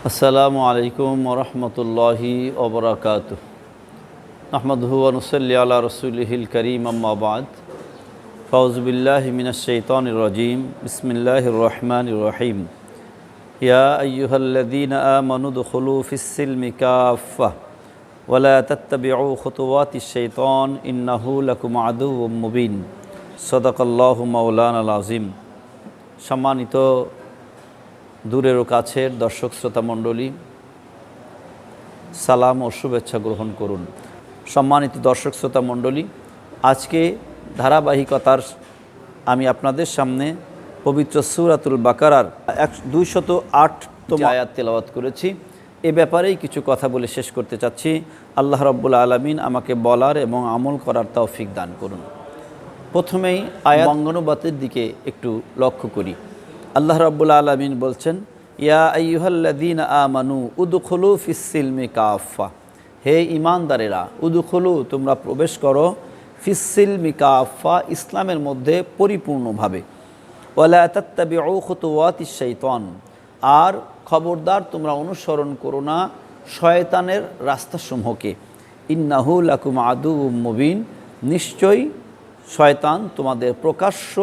আসসালামু আলাইকুম ওরহমতুল্লাহি ওবরাকাতুহ। আহমদহু ওয়া নুসাল্লি আলা রাসূলিহিল কারীম, আম্মা বা'দ। ফাউযু বিল্লাহি মিনাশ শাইতানির রাজীম। বিসমিল্লাহির রহমানির রহিম। ইয়া আইয়ুহাল্লাযীনা আমানু দুখুলু ফিস-সিলমি কাফাহ ওয়া লা তাত্তাবিউ খুতুওয়াতিশ শাইতান ইন্নাহু লাকুম আদুউম মুবিন। সাদাকাল্লাহু মাওলানাল আযীম। সম্মানিত দূরের ও কাছের দর্শক শ্রোতা মণ্ডলী, সালাম ও শুভেচ্ছা গ্রহণ করুন। সম্মানিত দর্শক শ্রোতা মণ্ডলী, আজকে ধারাবাহিকতার আমি আপনাদের সামনে পবিত্র সূরাতুল বাকারার 208তম আয়াত তেলাওয়াত করেছি। এ ব্যাপারেই কিছু কথা বলে শেষ করতে চাচ্ছি। আল্লাহ রাব্বুল আলামিন আমাকে বলার এবং আমল করার তৌফিক দান করুন। প্রথমেই আয়াত বঙ্গানুবাদের দিকে একটু লক্ষ্য করি। আল্লাহ রাব্বুল আলামিন বলছেন, ইয়া আইয়ুহাল্লাযীনা আমানু উদখুলু ফিস-সিলমি কাফা। হে ঈমানদারেরা, উদখুলু তোমরা প্রবেশ করো, ফিস-সিলমি কাফা ইসলামের মধ্যে পরিপূর্ণভাবে। ওয়া লা তাত্তাবিউ খুতুওয়াতিশ শাইতান, আর খবরদার তোমরা অনুসরণ করো না শয়তানের রাস্তাসমূহকে। ইন্নাহু লাকুম আদুউম মুবিন, নিশ্চয়ই শয়তান তোমাদের প্রকাশ্য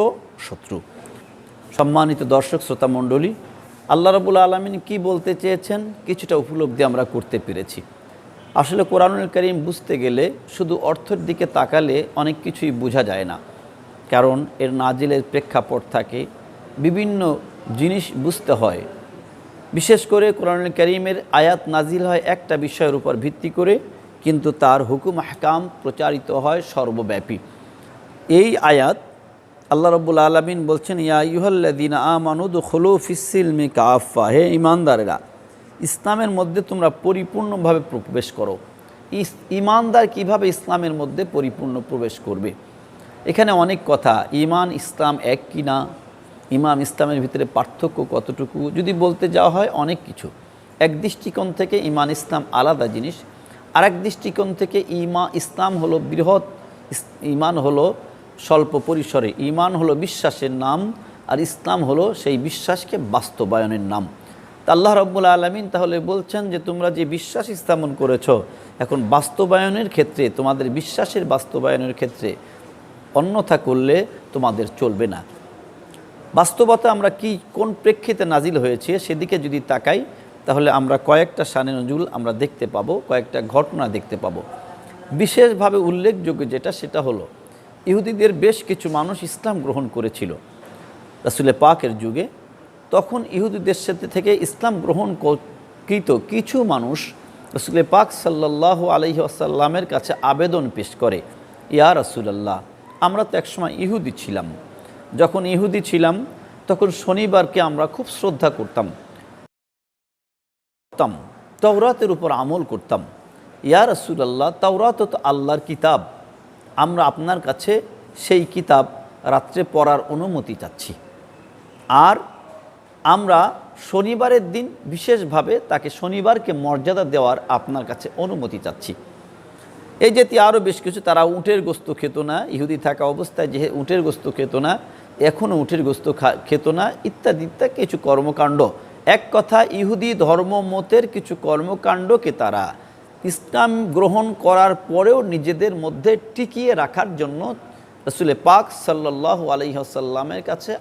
শত্রু। সম্মানিত দর্শক শ্রোতা মণ্ডলী, আল্লাহ রাব্বুল আলামিন কি বলতে চেয়েছেন কিছুটা উপলব্ধি আমরা করতে পেরেছি। আসলে কোরআনুল কারীম বুঝতে গেলে শুধু অর্থের দিকে তাকালে অনেক কিছুই বোঝা যায় না, কারণ এর নাজিলের প্রেক্ষাপট থাকে, বিভিন্ন জিনিস বুঝতে হয়। বিশেষ করে কোরআনুল কারীমের আয়াত নাজিল হয় একটা বিষয়ের উপর ভিত্তি করে, কিন্তু তার হুকুম আহকাম প্রচারিত হয় সর্বব্যাপী। এই আয়াত আল্লাহ রাব্বুল আলামিন বলছেন, ইয়া আইয়ুহাল্লাযীনা আমানু দুখুলু ফিস-সিলমি কাফা। হে ঈমানদারেরা, ইসলামের মধ্যে তোমরা পরিপূর্ণভাবে প্রবেশ করো। ঈমানদার কিভাবে ইসলামের মধ্যে পরিপূর্ণ প্রবেশ করবে? এখানে অনেক কথা, ঈমান ইসলাম এক কি না, ঈমান ইসলামের ভিতরে পার্থক্য কতটুকু, যদি বলতে যাওয়া হয় অনেক কিছু। এক দৃষ্টিকোণ থেকে ঈমান ইসলাম আলাদা জিনিস, আরেক দৃষ্টিকোণ থেকে ইসলাম হলো বৃহৎ, ঈমান হলো স্বল্প পরিসরে। ঈমান হলো বিশ্বাসের নাম, আর ইসলাম হলো সেই বিশ্বাসকে বাস্তবায়নের নাম। তা আল্লাহ রাব্বুল আলামিন তাহলে বলছেন যে তোমরা যে বিশ্বাস স্থাপন করেছো, এখন বাস্তবায়নের ক্ষেত্রে, তোমাদের বিশ্বাসের বাস্তবায়নের ক্ষেত্রে অন্যথা করলে তোমাদের চলবে না। বাস্তবতা আমরা কি কোন প্রেক্ষিতে নাজিল হয়েছে সেদিকে যদি তাকাই, তাহলে আমরা কয়েকটা শানে নজুল আমরা দেখতে পাবো, কয়েকটা ঘটনা দেখতে পাবো। বিশেষভাবে উল্লেখযোগ্য যেটা, সেটা হলো ইহুদিদের বেশ কিছু মানুষ ইসলাম গ্রহণ করেছিল রাসূল পাকের যুগে। তখন ইহুদিদের সাথে থেকে ইসলাম গ্রহণকৃত কিছু মানুষ রাসূল পাক সাল্লাল্লাহু আলাইহি ওয়াসাল্লামের কাছে আবেদন পেশ করে, ইয়া রাসূলুল্লাহ, আমরা তো একসময় ইহুদি ছিলাম। যখন ইহুদি ছিলাম তখন শনিবারকে আমরা খুব শ্রদ্ধা করতাম, তাওরাতের উপর আমল করতাম। ইয়া রাসূলুল্লাহ, তাওরাত তো আল্লাহর কিতাব, আমরা আপনার কাছে সেই কিতাব রাত্রে পড়ার অনুমতি চাচ্ছি, আর আমরা শনিবারের দিন বিশেষভাবে তাকে শনিবারকে মর্যাদা দেওয়ার আপনার কাছে অনুমতি চাচ্ছি। এই জাতীয় আরও বেশ কিছু, তারা উটের গোস্ত খেত না, ইহুদি থাকা অবস্থায় যে উটের গোস্ত খেত না, এখনও উটের গোস্ত খেত না, ইত্যাদি ইত্যাদি কিছু কর্মকাণ্ড। এক কথা, ইহুদি ধর্মমতের কিছু কর্মকাণ্ডকে তারা ইসলাম গ্রহণ করার পরেও নিজেদের মধ্যে টিকিয়ে রাখার জন্য রাসূল পাক সাল্লাল্লাহু আলাইহি ওয়াসাল্লামের কাছে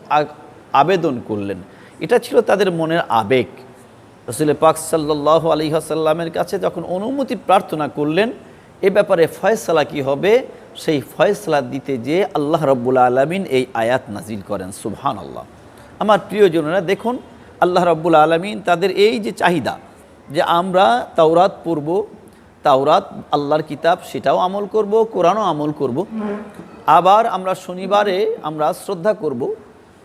আবেদন করলেন। এটা ছিল তাদের মনের আবেগ। রাসূল পাক সাল্লাল্লাহু আলাইহি ওয়াসাল্লামের কাছে যখন অনুমতি প্রার্থনা করলেন এ ব্যাপারে ফয়সালা কি হবে, সেই ফয়সালা দিতে যেয়ে আল্লাহ রাব্বুল আলামিন এই আয়াত নাজিল করেন। সুবহানাল্লাহ। আমার প্রিয়জনেরা, দেখুন আল্লাহ রাব্বুল আলামিন তাদের এই যে চাহিদা যে আমরা তাওরাত পড়ব, তাওরাত আল্লাহর কিতাব, সেটাও আমল করব, কোরআনও আমল করব, আবার আমরা শনিবারে আমরা শ্রদ্ধা করব,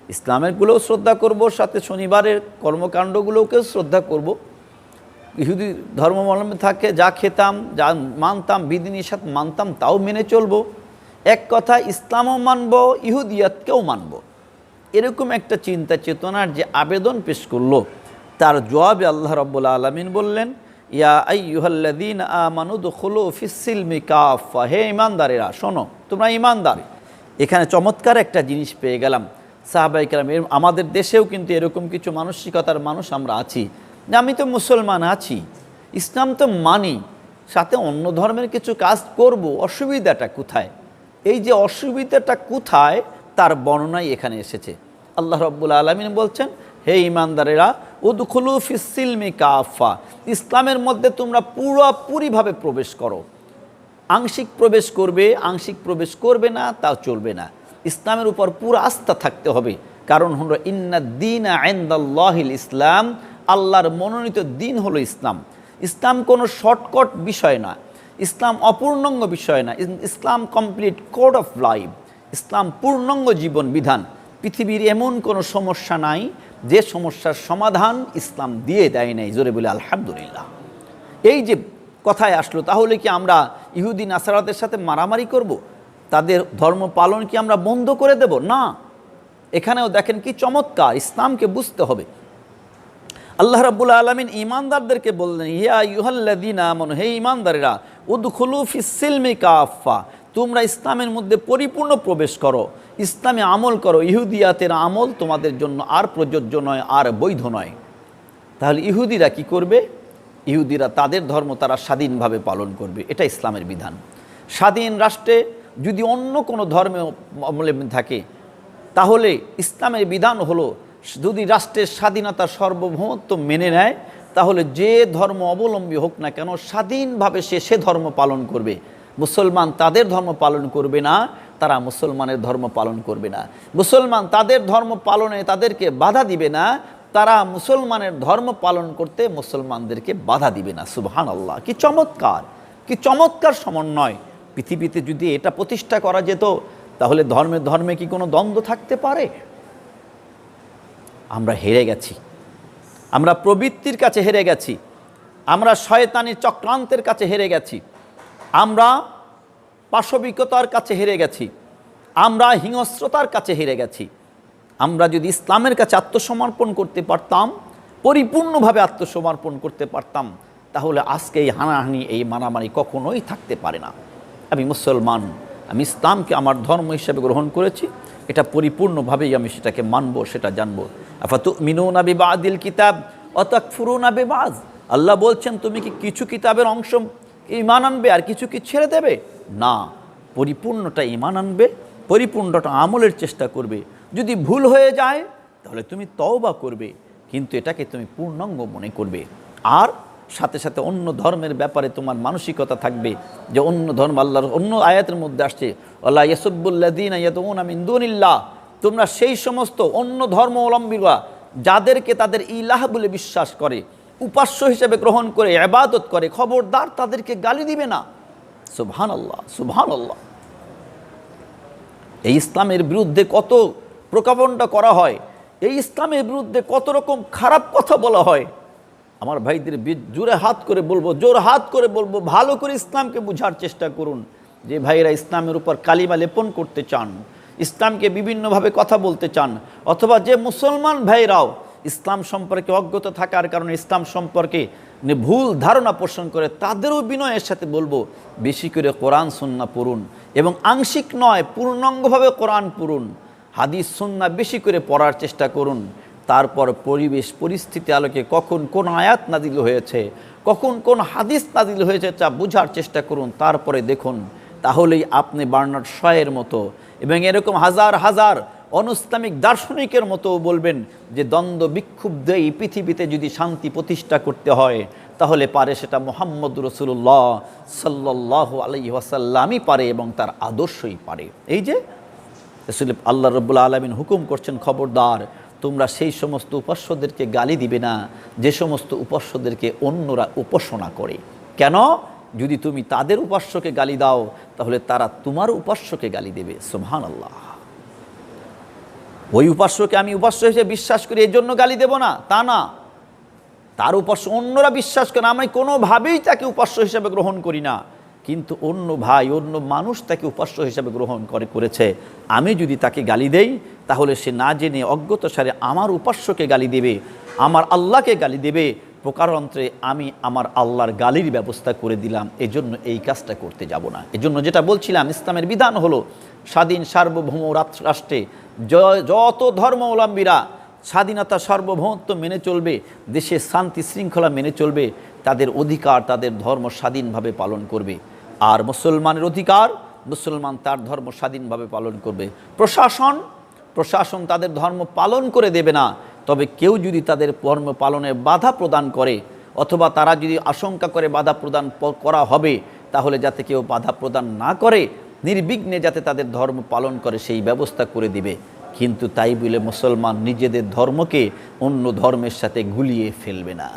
ইসলামেরগুলোও শ্রদ্ধা করব, সাথে শনিবারের কর্মকাণ্ডগুলোকেও শ্রদ্ধা করব। ইহুদি ধর্মাবলম্বী থাকে যা খেতাম, যা মানতাম, বিধিনিষেধ মানতাম, তাও মেনে চলব। এক কথা, ইসলামও মানব, ইহুদিয়াতকেও মানব। এরকম একটা চিন্তা চেতনার যে আবেদন পেশ করলো, তার জবাবে আল্লাহ রাব্বুল আলামিন বললেন, ইয়া আইয়ুহাল্লাযীনা আমানু দুখুলু ফিস-সিলমি কাফা। হে ঈমানদারেরা, শোনো, তোমরা ঈমানদার। এখানে চমৎকার একটা জিনিস পেয়ে গেলাম। সাহাবায়ে কেরাম, আমাদের দেশেও কিন্তু এরকম কিছু মানসিকতার মানুষ আমরা আছি যে আমি তো মুসলমান আছি, ইসলাম তো মানি, সাথে অন্য ধর্মের কিছু কাজ করব, অসুবিধাটা কোথায়? এই যে অসুবিধাটা কোথায় তার বর্ণনাই এখানে এসেছে। আল্লাহ রাব্বুল আলামিন বলছেন, হে ঈমানদারেরা, উদখুলু ফিস-সিলমি কাফা, ইসলামের মধ্যে তোমরা পুরোপুরিভাবে প্রবেশ করো। আংশিক প্রবেশ করবে, আংশিক প্রবেশ করবে না, তাও চলবে না। ইসলামের উপর পুরো আস্থা থাকতে হবে। কারণ হলো ইন্নাদ-দীনা ইনদাল্লাহিল ইসলাম, আল্লাহর মনোনীত দিন হলো ইসলাম। ইসলাম কোনো শর্টকাট বিষয় না, ইসলাম অপূর্ণাঙ্গ বিষয় না, ইসলাম কমপ্লিট কোড অফ লাইফ। ইসলাম পূর্ণাঙ্গ জীবন বিধান। পৃথিবীর এমন কোনো সমস্যা নাই যে সমস্যার সমাধান ইসলাম দিয়ে দেয় নাই। জোরে বলে আলহামদুলিল্লাহ। এই যে কথায় আসলো, তাহলে কি আমরা ইহুদি নাসারাদের সাথে মারামারি করব? তাদের ধর্ম পালন কি আমরা বন্ধ করে দেব? না। এখানেও দেখেন কি চমৎকার, ইসলামকে বুঝতে হবে। আল্লাহ রাব্বুল আলামিন ঈমানদারদেরকে বললেন, ইয়া আইয়ুহাল্লাযীনা আমানু, হে ঈমানদারেরা, উদখুলু ফিস-সিলমি কাফা, তোমরা ইসলামের মধ্যে পরিপূর্ণ প্রবেশ করো, ইসলামে আমল করো। ইহুদিয়াতের আমল তোমাদের জন্য আর প্রযোজ্য নয়, আর বৈধ নয়। তাহলে ইহুদিরা কি করবে? ইহুদিরা তাদের ধর্ম তারা স্বাধীনভাবে পালন করবে, এটা ইসলামের বিধান। স্বাধীন রাষ্ট্রে যদি অন্য কোনো ধর্মে অবলম্বন থাকে, তাহলে ইসলামের বিধান হলো, যদি রাষ্ট্রের স্বাধীনতা সার্বভৌমত্ব মেনে নেয়, তাহলে যে ধর্ম অবলম্বী হোক না কেন স্বাধীনভাবে সে ধর্ম পালন করবে। মুসলমান তাদের ধর্ম পালন করবে না, তারা মুসলমানের ধর্ম পালন করবে না। মুসলমান তাদের ধর্ম পালনে তাদেরকে বাধা দিবে না, তারা মুসলমানের ধর্ম পালন করতে মুসলমানদেরকে বাধা দিবে না। সুবহানাল্লাহ, কি চমৎকার, কি চমৎকার সমন্বয়! পৃথিবীতে যদি এটা প্রতিষ্ঠা করা যেত, তাহলে ধর্মে ধর্মে কি কোনো দ্বন্দ্ব থাকতে পারে? আমরা হেরে গেছি, আমরা প্রবৃত্তির কাছে হেরে গেছি, আমরা শয়তানি চক্রান্তের কাছে হেরে গেছি, আমরা পাশবিকতার কাছে হেরে গেছি, আমরা হিংস্রতার কাছে হেরে গেছি। আমরা যদি ইসলামের কাছে আত্মসমর্পণ করতে পারতাম, পরিপূর্ণভাবে আত্মসমর্পণ করতে পারতাম, তাহলে আজকে এই হানাহানি, এই মারামারি কখনোই থাকতে পারে না। আমি মুসলমান, আমি ইসলামকে আমার ধর্ম হিসেবে গ্রহণ করেছি, এটা পরিপূর্ণভাবেই আমি সেটাকে মানব, সেটা জানব। আফাতুমিনুনা বিবাদিল কিতাব ওয়া তাকফুরুনা বিবাদ, আল্লাহ বলছেন, তুমি কি কিছু কিতাবের অংশ ঈমান আনবে আর কিছু কি ছেড়ে দেবে? না, পরিপূর্ণটা ঈমান আনবে, পরিপূর্ণটা আমলের চেষ্টা করবে। যদি ভুল হয়ে যায় তাহলে তুমি তওবা করবে, কিন্তু এটাকে তুমি পূর্ণাঙ্গ মনে করবে। আর সাথে সাথে অন্য ধর্মের ব্যাপারে তোমার মানসিকতা থাকবে যে অন্য ধর্ম, আল্লাহর অন্য আয়াতের মধ্যে আসছে, আল্লাহ ইয়াসুবুল্লাযীনা ইয়াদউনা মিন দুনিল্লাহ, তোমরা সেই সমস্ত অন্য ধর্ম অবলম্বীরা যাদেরকে তাদের ইলাহ বলে বিশ্বাস করে, উপাস্য হিসেবে গ্রহণ করে, ইবাদত করে, খবরদার তাদেরকে গালি দিবে না। সুবহানাল্লাহ, সুবহানাল্লাহ। এই ইসলামের বিরুদ্ধে কত প্রকাপনটা করা হয়, এই ইসলামের বিরুদ্ধে কত রকম খারাপ কথা বলা হয়। আমার ভাইদের জোরে হাত করে বলবো, জোর হাত করে বলবো, ভালো করে ইসলামকে বোঝার চেষ্টা করুন। যে ভাইরা ইসলামের উপর কালিমা লেপন করতে চান, ইসলামকে বিভিন্নভাবে কথা বলতে চান, অথবা যে মুসলমান ভাইরাও ইসলাম সম্পর্কে অজ্ঞতা থাকার কারণে ইসলাম সম্পর্কে ভুল ধারণা পোষণ করে, তাদেরও বিনয়ের সাথে বলবো, বেশি করে কোরআন সুন্নাহ পড়ুন, এবং আংশিক নয় পূর্ণাঙ্গভাবে কোরআন পড়ুন, হাদিস সুন্নাহ বেশি করে পড়ার চেষ্টা করুন। তারপর পরিবেশ পরিস্থিতি আলোকে কখন কোন আয়াত নাজিল হয়েছে, কখন কোন হাদিস নাজিল হয়েছে তা বোঝার চেষ্টা করুন। তারপরে দেখুন, তাহলেই আপনি বার্নার্ড শয়ের মতো এবং এরকম হাজার হাজার অনইসলামিক দার্শনিকের মতো বলবেন যে দ্বন্দ্ব বিক্ষুব্ধ এই পৃথিবীতে যদি শান্তি প্রতিষ্ঠা করতে হয়, তাহলে পারে সেটা মুহাম্মদ রাসূলুল্লাহ সাল্লাল্লাহু আলাইহি ওয়াসাল্লামই পারে, এবং তার আদর্শই পারে। এই যে আল্লাহ রাব্বুল আলামিন হুকুম করছেন, খবরদার তোমরা সেই সমস্ত উপাস্যদেরকে গালি দিবে না যে সমস্ত উপাস্যদেরকে অন্যরা উপাসনা করে। কেন? যদি তুমি তাদের উপাস্যকে গালি দাও, তাহলে তারা তোমার উপাস্যকে গালি দেবে। সুবহানাল্লাহ। ওই উপাস্যকে আমি উপাস্য হিসেবে বিশ্বাস করি, এই জন্য গালি দেব না, তা না। তার উপাস্য অন্যরা বিশ্বাস করে, আমি কোনোভাবেই তাকে উপাস্য হিসেবে গ্রহণ করি না, কিন্তু অন্য ভাই, অন্য মানুষ তাকে উপাস্য হিসেবে গ্রহণ করেছে। আমি যদি তাকে গালি দেই, তাহলে সে না জেনে অজ্ঞতাসারে আমার উপাস্যকে গালি দেবে, আমার আল্লাহকে গালি দেবে। প্রকারান্তরে আমি আমার আল্লাহর গালির ব্যবস্থা করে দিলাম, এজন্য এই কাজটা করতে যাব না। এজন্য যেটা বলছিলাম, ইসলামের বিধান হলো স্বাধীন সার্বভৌম রাষ্ট্রে যত ধর্মাবলম্বীরা স্বাধীনতা সার্বভৌমত্ব মেনে চলবে, দেশের শান্তি শৃঙ্খলা মেনে চলবে, তাদের অধিকার তাদের ধর্ম স্বাধীনভাবে পালন করবে। আর মুসলমানের অধিকার, মুসলমান তার ধর্ম স্বাধীনভাবে পালন করবে। প্রশাসন তাদের ধর্ম পালন করে দেবে না, তবে কেউ যদি তাদের ধর্ম পালনে বাধা প্রদান করে অথবা তারা যদি আশঙ্কা করে বাধা প্রদান করা হবে, তাহলে যাতে কেউ বাধা প্রদান না করে, নির্বিঘ্নে যাতে তাদের ধর্ম পালন করে সেই ব্যবস্থা করে দিবে। কিন্তু তাই বলে মুসলমান নিজেদের ধর্মকে অন্য ধর্মের সাথে গুলিয়ে ফেলবে না,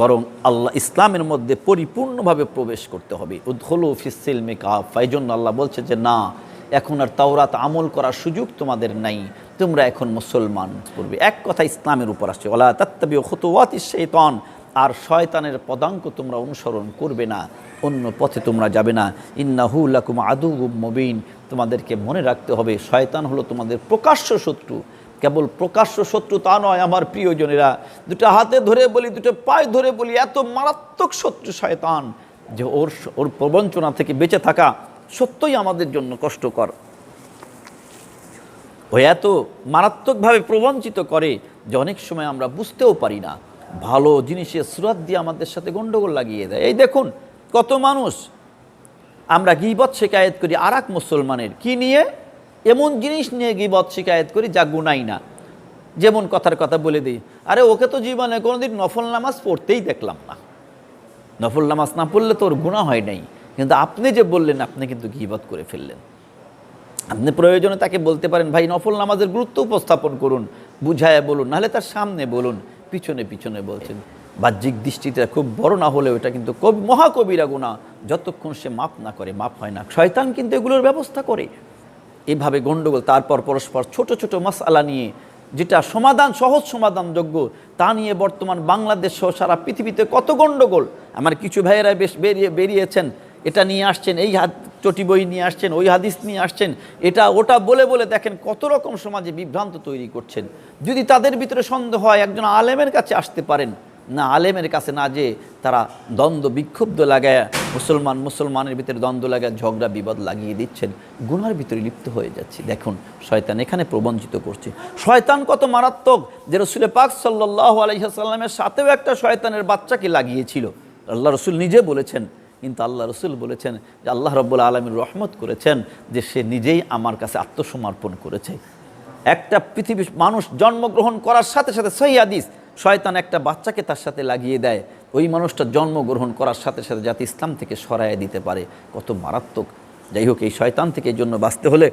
বরং আল্লাহ ইসলামের মধ্যে পরিপূর্ণভাবে প্রবেশ করতে হবে। উদখুলু ফিস সিলমি কাফা। এই জন্য আল্লাহ বলছে যে না, এখন আর তাওরাত আমল করার সুযোগ তোমাদের নাই, তোমরা এখন মুসলমান করবে। এক কথা ইসলামের উপর আসছে, ওয়ালা তাত্তাবিউ খুতুওয়াতিশ শাইতান, আর শয়তানের পদাঙ্ক তোমরা অনুসরণ করবে না, অন্য পথে তোমরা যাবে না। ইন্নাহু লাকুম আদুউম মুবিন। তোমাদেরকে মনে রাখতে হবে শয়তান হলো তোমাদের প্রকাশ্য শত্রু। কেবল প্রকাশ্য শত্রু তা নয় আমার প্রিয়জনেরা, দুটো হাতে ধরে বলি, দুটো পায়ে ধরে বলি, এত মারাত্মক শত্রু শয়তান যে ওর প্রবঞ্চনা থেকে বেঁচে থাকা সত্যই আমাদের জন্য কষ্টকর। ও এত মারাত্মকভাবে প্রবঞ্চিত করে যে অনেক সময় আমরা বুঝতেও পারি না। ভালো জিনিসের সুরাত দিয়ে আমাদের সাথে গণ্ডগোল লাগিয়ে দেয়। এই দেখুন কত মানুষ, আমরা গীবত শিকায়েত করি আর এক মুসলমানের, কি নিয়ে? এমন জিনিস নিয়ে গীবত শিকায়েত করি যা গুনাই না। যেমন কথার কথা বলে দিই, আরে ওকে তো জীবনে কোনোদিন নফল নামাজ পড়তেই দেখলাম না, নফল নামাজ না পড়লে তো ওর গুনাহ হয় নাই, কিন্তু আপনি যে বললেন আপনি কিন্তু গীবত করে ফেললেন। আপনি প্রয়োজনে তাকে বলতে পারেন, ভাই নফল নামাজের গুরুত্ব উপস্থাপন করুন, বুঝায় বলুন, নাহলে তার সামনে বলুন। পিছনে পিছনে বলছেন। বাহ্যিক দৃষ্টিতে খুব বড় না হলেও এটা কিন্তু মহাকবিরা গুনাহ, যতক্ষণ সে মাপ না করে মাপ হয় না। শয়তান কিন্তু এগুলোর ব্যবস্থা করে এইভাবে গণ্ডগোল। তারপর পরস্পর ছোট ছোট মাসআলা নিয়ে, যেটা সমাধান সহজ সমাধানযোগ্য, তা নিয়ে বর্তমান বাংলাদেশ সহ সারা পৃথিবীতে কত গণ্ডগোল। আমার কিছু ভাইয়েরা বেশ বেরিয়েছেন, এটা নিয়ে আসছেন, এই চটি বই নিয়ে আসছেন, ওই হাদিস নিয়ে আসছেন, এটা ওটা বলে বলে দেখেন কত রকম সমাজে বিভ্রান্ত তৈরি করছেন। যদি তাদের ভিতরে সন্দেহ হয়, একজন আলেমের কাছে আসতে পারেন, না আলেমের কাছে না যে তারা দ্বন্দ্ব বিক্ষুব্ধ লাগায় মুসলমানের ভিতরে দ্বন্দ্ব লাগায় ঝগড়া বিবাদ লাগিয়ে দিচ্ছেন, গুনার ভিতরে লিপ্ত হয়ে যাচ্ছে। দেখুন শয়তান এখানে প্রবঞ্চিত করছে। শয়তান কত মারাত্মক যে রসুল পাক সাল্লাল্লাহু আলাইহি ওয়াসাল্লামের সাথেও একটা শয়তানের বাচ্চাকে লাগিয়েছিল, আল্লাহ রসুল নিজে বলেছেন। কিন্তু আল্লাহ রসুল বলেছেন যে আল্লাহ রাব্বুল আলামিন রহমত করেছেন যে সে নিজেই আমার কাছে আত্মসমর্পণ করেছে। একটা পৃথিবীর মানুষ জন্মগ্রহণ করার সাথে সাথে, সহিহ হাদিস, শয়তান একটা বাচ্চাকে তার সাথে লাগিয়ে দেয়, ওই মানুষটা জন্মগ্রহণ করার সাথে সাথে যাতে ইসলাম থেকে সরাইয়া দিতে পারে। কত মারাত্মক। যাই হোক, এই শয়তান থেকে এই জন্য বাঁচতে হলে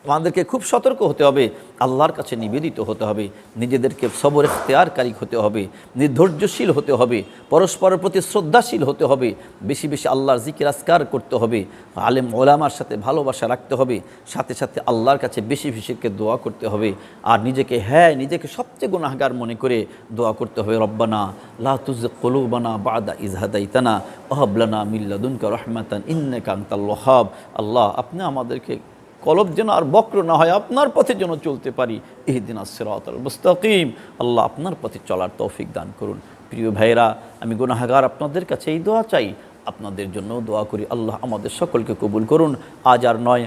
আমাদেরকে খুব সতর্ক হতে হবে, আল্লাহর কাছে নিবেদিত হতে হবে, নিজেদেরকে সবর ইখতিয়ারকারী হতে হবে, নির্ধৈর্যশীল হতে হবে, পরস্পরের প্রতি শ্রদ্ধাশীল হতে হবে, বেশি বেশি আল্লাহর জিকির আজকার করতে হবে, আলেম ওলামার সাথে ভালোবাসা রাখতে হবে, সাথে সাথে আল্লাহর কাছে বেশি বেশিকে দোয়া করতে হবে। আর নিজেকে সবচেয়ে গুনাহগার মনে করে দোয়া করতে হবে, রব্বানা লা তুযিগ কুলুবানা বা'দা ইয হাদাইতানা ওয়া হাব লানা মিন লাদুনকা রাহমাতান ইন্নাকা আনতাল ওয়াহ্হাব। আল্লাহ, আপনি আমাদেরকে কলব যেন আর বক্র না হয়, আপনার পথে যেন চলতে পারি। ইহদিনাস সিরাতাল মুস্তাকিম। আল্লাহ আপনার পথে চলার তৌফিক দান করুন। প্রিয় ভাইরা, আমি গুনাহগার, আপনাদের কাছে এই দোয়া চাই, আপনাদের জন্য দোয়া করি। আল্লাহ আমাদের সকলকে কবুল করুন। আজ আর নয়,